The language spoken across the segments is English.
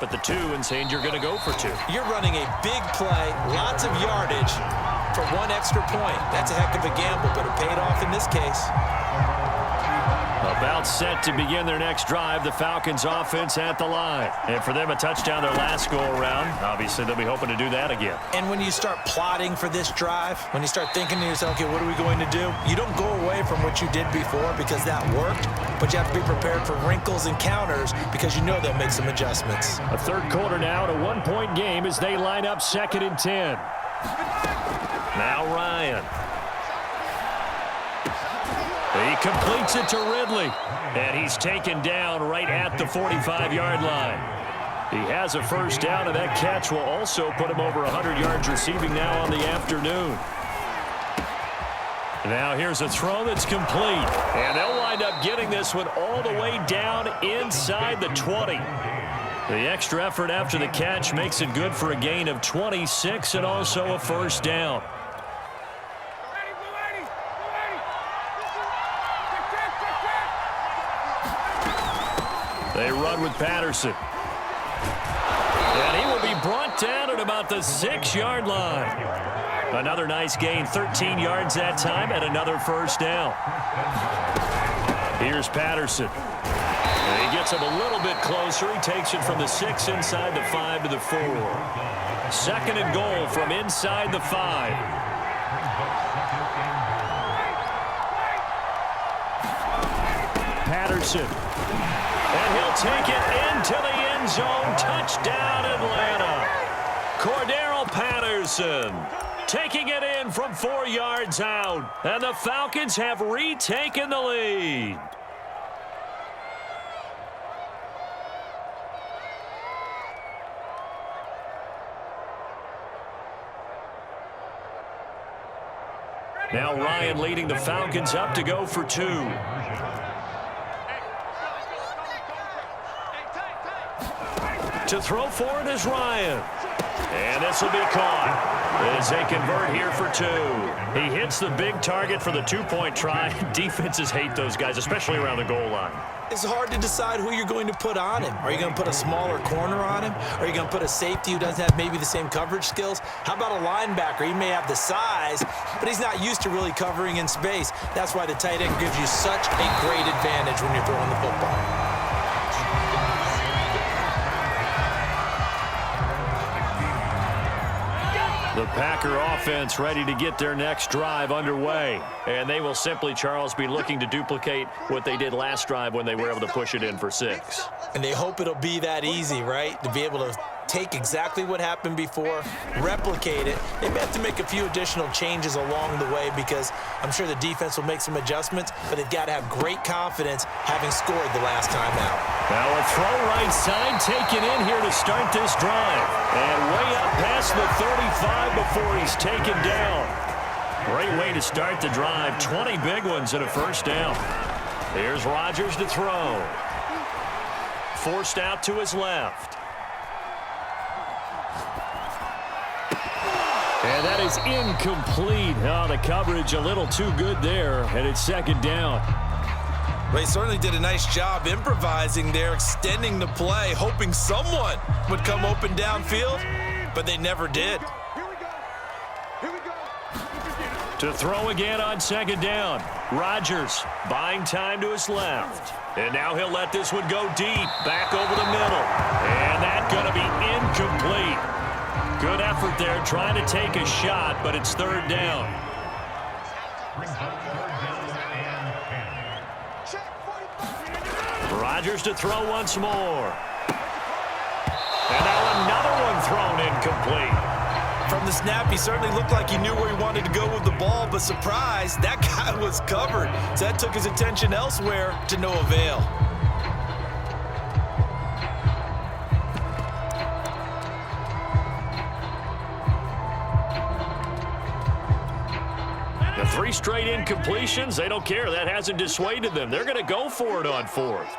at the 2 and saying you're going to go for 2. You're running a big play, lots of yardage for 1 extra point. That's a heck of a gamble, but it paid off in this case. About set to begin their next drive, the Falcons offense at the line. And for them, a touchdown their last go-around. Obviously, they'll be hoping to do that again. And when you start plotting for this drive, when you start thinking to yourself, okay, what are we going to do? You don't go away from what you did before because that worked, but you have to be prepared for wrinkles and counters because you know they'll make some adjustments. A third quarter now, and a 1-point game as they line up 2nd and 10. Now Ryan. He completes it to Ridley, and he's taken down right at the 45-yard line. He has a first down, and that catch will also put him over 100 yards receiving now on the afternoon. Now here's a throw that's complete, and they'll wind up getting this one all the way down inside the 20. The extra effort after the catch makes it good for a gain of 26 and also a first down. They run with Patterson. And he will be brought down at about the 6-yard line. Another nice gain, 13 yards that time, and another first down. Here's Patterson. And he gets him a little bit closer. He takes it from the 6 inside the 5 to the 4. 2nd and goal from inside the 5. Patterson. And he'll take it into the end zone. Touchdown, Atlanta. Cordero Patterson taking it in from 4 yards out. And the Falcons have retaken the lead. Now Ryan leading the Falcons up to go for 2. To throw for it is Ryan. And this will be caught as they convert here for 2. He hits the big target for the 2-point try. Defenses hate those guys, especially around the goal line. It's hard to decide who you're going to put on him. Are you going to put a smaller corner on him? Are you going to put a safety who doesn't have maybe the same coverage skills? How about a linebacker? He may have the size, but he's not used to really covering in space. That's why the tight end gives you such a great advantage when you're throwing the football. The Packer offense ready to get their next drive underway. And they will simply, Charles, be looking to duplicate what they did last drive when they were able to push it in for 6. And they hope it'll be that easy, right? To be able to take exactly what happened before, replicate it. They may have to make a few additional changes along the way because I'm sure the defense will make some adjustments, but they've got to have great confidence having scored the last time out. Now a throw right side taken in here to start this drive. And way up past the 35 before he's taken down. Great way to start the drive. 20 big ones and a first down. Here's Rodgers to throw. Forced out to his left. And that is incomplete. Oh, the coverage a little too good there, and it's 2nd down. Well, he certainly did a nice job improvising there, extending the play, hoping someone would come open downfield, but they never did. To throw again on 2nd down. Rodgers buying time to his left. And now he'll let this one go deep, back over the middle. And that's going to be incomplete. Good effort there, trying to take a shot, but it's 3rd down. Rodgers to throw once more. And now another one thrown incomplete. From the snap, he certainly looked like he knew where he wanted to go with the ball, but surprise, that guy was covered. So that took his attention elsewhere to no avail. The 3 straight incompletions, they don't care. That hasn't dissuaded them. They're going to go for it on 4th.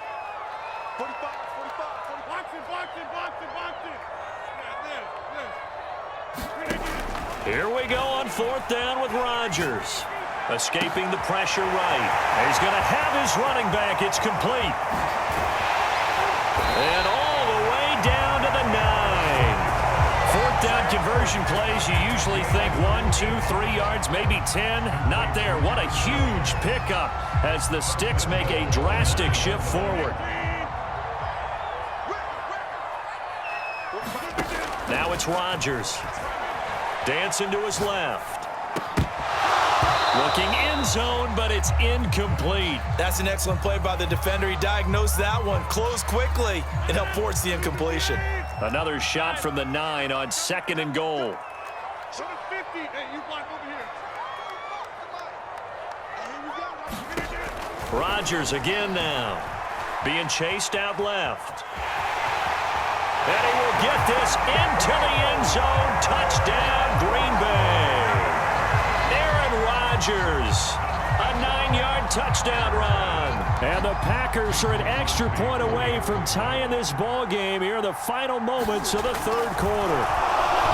Here we go on 4th down with Rodgers. Escaping the pressure right. He's going to have his running back. It's complete. And all the way down to the 2, 3 yards, maybe 10. Not there. What a huge pickup as the Sticks make a drastic shift forward. Now it's Rodgers. Dancing to his left. Looking end zone, but it's incomplete. That's an excellent play by the defender. He diagnosed that one, closed quickly, and helped force the incompletion. Another shot from the 9 on 2nd and goal. Rodgers again now. Being chased out left. And he will get this into the end zone. Touchdown, Green Bay. Aaron Rodgers, a 9-yard touchdown run. And the Packers are an extra point away from tying this ball game here in the final moments of the third quarter.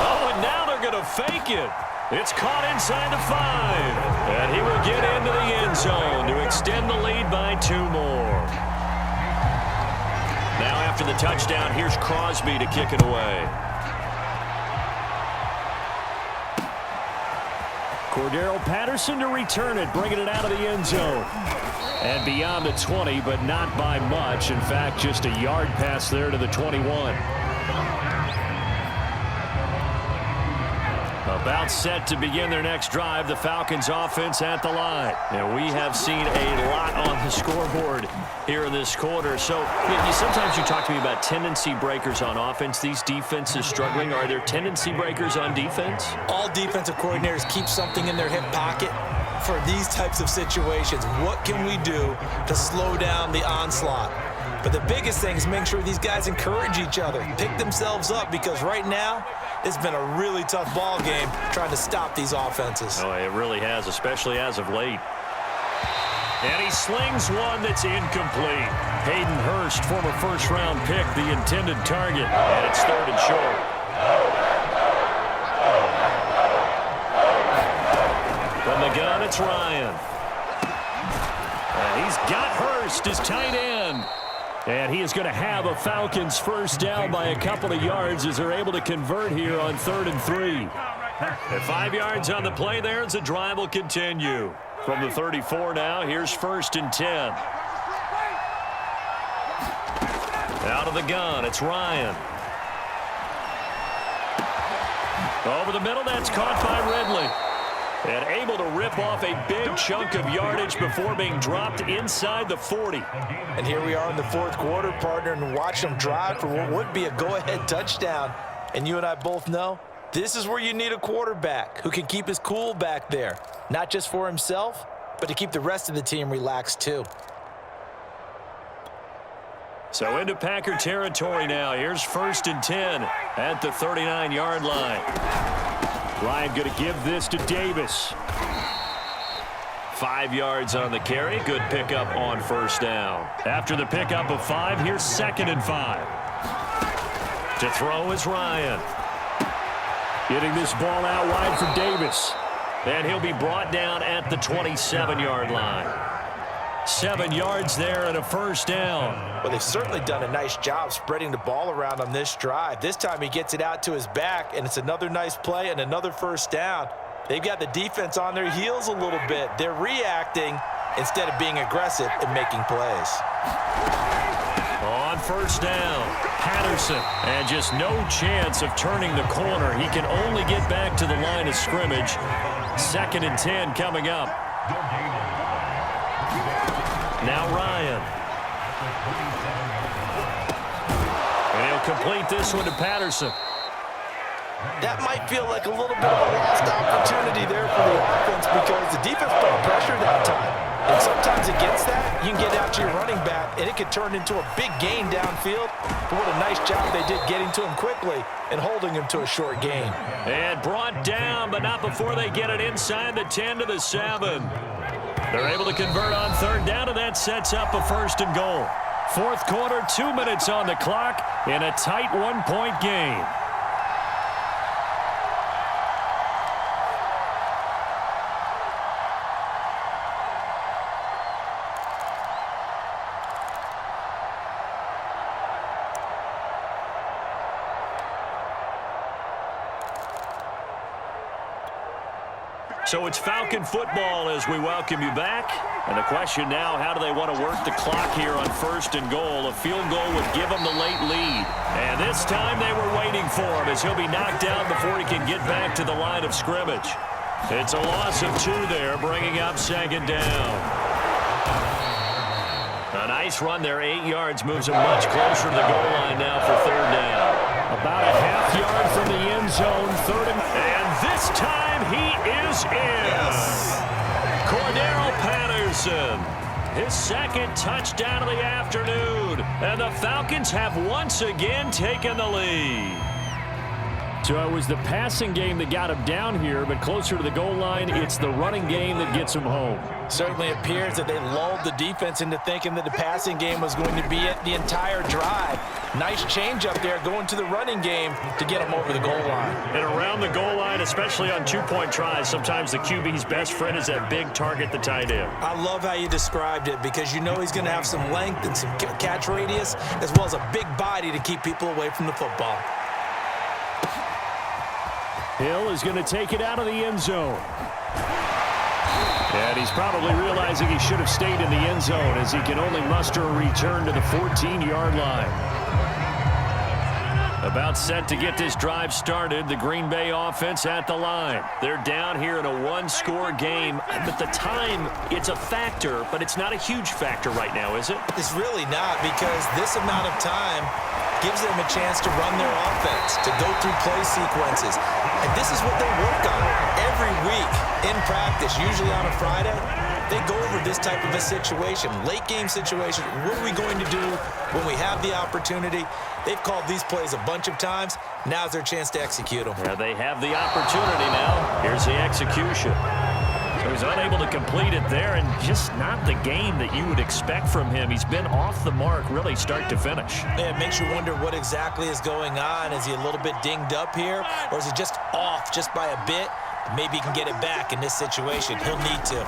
Oh, and now they're going to fake it. It's caught inside the 5. And he will get into the end zone to extend the lead by 2 more. Now after the touchdown, here's Crosby to kick it away. Cordero Patterson to return it, bringing it out of the end zone. And beyond the 20, but not by much. In fact, just a yard pass there to the 21. About set to begin their next drive, the Falcons offense at the line. And we have seen a lot on the scoreboard here in this quarter. So sometimes you talk to me about tendency breakers on offense. These defenses struggling. Are there tendency breakers on defense? All defensive coordinators keep something in their hip pocket for these types of situations. What can we do to slow down the onslaught? But the biggest thing is make sure these guys encourage each other, pick themselves up, because right now it's been a really tough ball game trying to stop these offenses. Oh, it really has, especially as of late. And he slings one that's incomplete. Hayden Hurst, former first-round pick, the intended target. And it's 3rd and short. From the gun, it's Ryan. And he's got Hurst, his tight end. And he is going to have a Falcons first down by a couple of yards as they're able to convert here on 3rd and 3. At 5 yards on the play there as the drive will continue. From the 34 now, here's 1st and 10. Out of the gun, it's Ryan. Over the middle, that's caught by Ridley. And able to rip off a big chunk of yardage before being dropped inside the 40. And here we are in the 4th quarter, partner, and watch them drive for what would be a go-ahead touchdown. And you and I both know this is where you need a quarterback who can keep his cool back there. Not just for himself, but to keep the rest of the team relaxed too. So into Packer territory now. Here's 1st and 10 at the 39-yard line. Ryan going to give this to Davis. 5 yards on the carry. Good pickup on first down. After the pickup of 5, here's 2nd and 5. To throw is Ryan. Getting this ball out wide for Davis. And he'll be brought down at the 27-yard line. 7 yards there and a first down. Well, they've certainly done a nice job spreading the ball around on this drive. This time he gets it out to his back, and it's another nice play and another first down. They've got the defense on their heels a little bit. They're reacting instead of being aggressive and making plays. On first down, Patterson, and just no chance of turning the corner. He can only get back to the line of scrimmage. 2nd and 10 coming up. Now Ryan. And he'll complete this one to Patterson. That might feel like a little bit of a lost opportunity there for the offense because the defense put pressure that time. And sometimes against that, you can get out to your running back, and it could turn into a big gain downfield. But what a nice job they did getting to him quickly and holding him to a short gain. And brought down, but not before they get it inside the 10 to the 7. They're able to convert on 3rd down, and that sets up a 1st and goal. 4th quarter, 2 minutes on the clock in a tight 1-point game. So it's Falcon football as we welcome you back. And the question now, how do they want to work the clock here on 1st and goal? A field goal would give them the late lead. And this time they were waiting for him as he'll be knocked down before he can get back to the line of scrimmage. It's a loss of 2 there, bringing up 2nd down. A nice run there, 8 yards, moves him much closer to the goal line now for 3rd down. About a half yard from the end zone, 3rd and this time he is in. Yes. Cordero Patterson, his 2nd touchdown of the afternoon. And the Falcons have once again taken the lead. So it was the passing game that got him down here, but closer to the goal line, it's the running game that gets him home. Certainly appears that they lulled the defense into thinking that the passing game was going to be it the entire drive. Nice change up there going to the running game to get him over the goal line. And around the goal line, especially on 2-point tries, sometimes the QB's best friend is that big target, the tight end. I love how you described it because you know he's going to have some length and some catch radius as well as a big body to keep people away from the football. Hill is going to take it out of the end zone. And he's probably realizing he should have stayed in the end zone as he can only muster a return to the 14-yard line. About set to get this drive started, the Green Bay offense at the line. They're down here in a 1-score game. But the time, it's a factor, but it's not a huge factor right now, is it? It's really not because this amount of time gives them a chance to run their offense, to go through play sequences. And this is what they work on every week in practice, usually on a Friday. They go over this type of a situation, late game situation. What are we going to do when we have the opportunity? They've called these plays a bunch of times. Now's their chance to execute them. Yeah, they have the opportunity now. Here's the execution. So he's unable to complete it there, and just not the game that you would expect from him. He's been off the mark, really start to finish. Yeah, it makes you wonder what exactly is going on. Is he a little bit dinged up here, or is he just off just by a bit? Maybe he can get it back in this situation. He'll need to.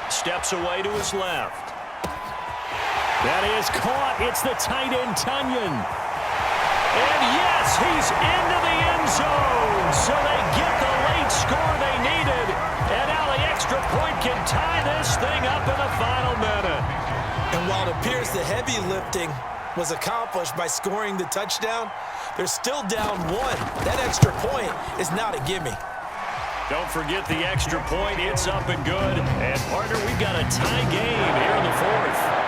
Steps away to his left. That is caught. It's the tight end, Tunyon. And yes, he's into the end zone. So they get the late score they needed. And now the extra point can tie this thing up in the final minute. And while it appears the heavy lifting was accomplished by scoring the touchdown, they're still down 1. That extra point is not a gimme. Don't forget the extra point. It's up and good. And, partner, we've got a tie game here in the 4th.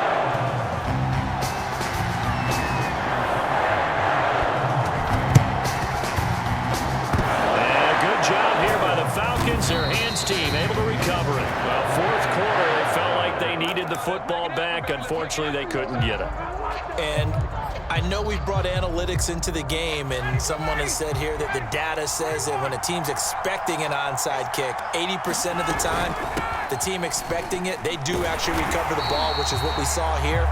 Falcons, their hands team, able to recover it. Well, 4th quarter, they felt like they needed the football back. Unfortunately, they couldn't get it. And I know we've brought analytics into the game, and someone has said here that the data says that when a team's expecting an onside kick, 80% of the time, the team expecting it, they do actually recover the ball, which is what we saw here.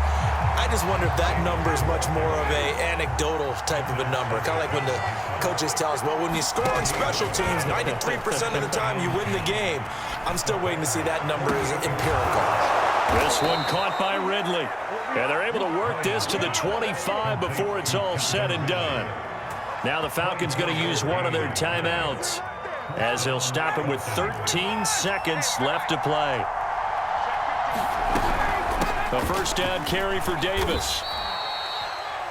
I just wonder if that number is much more of a anecdotal type of a number. Kind of like when the coaches tell us, well, when you score on special teams, 93% of the time you win the game. I'm still waiting to see that number is empirical. This one caught by Ridley. And they're able to work this to the 25 before it's all said and done. Now the Falcons going to use one of their timeouts as he'll stop it with 13 seconds left to play. A 1st down carry for Davis.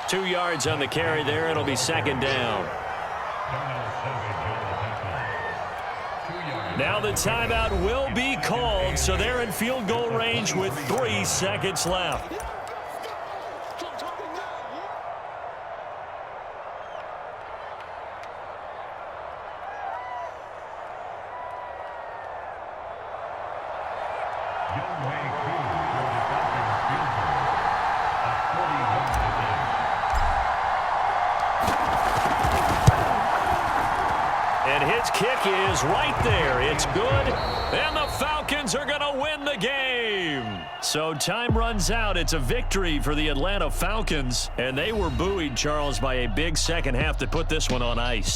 2 yards on the carry there. It'll be 2nd down. Now the timeout will be called, so they're in field goal range with 3 seconds left. And his kick is right there. It's good. And the Falcons are going to win the game. So time runs out. It's a victory for the Atlanta Falcons. And they were buoyed, Charles, by a big second half to put this one on ice.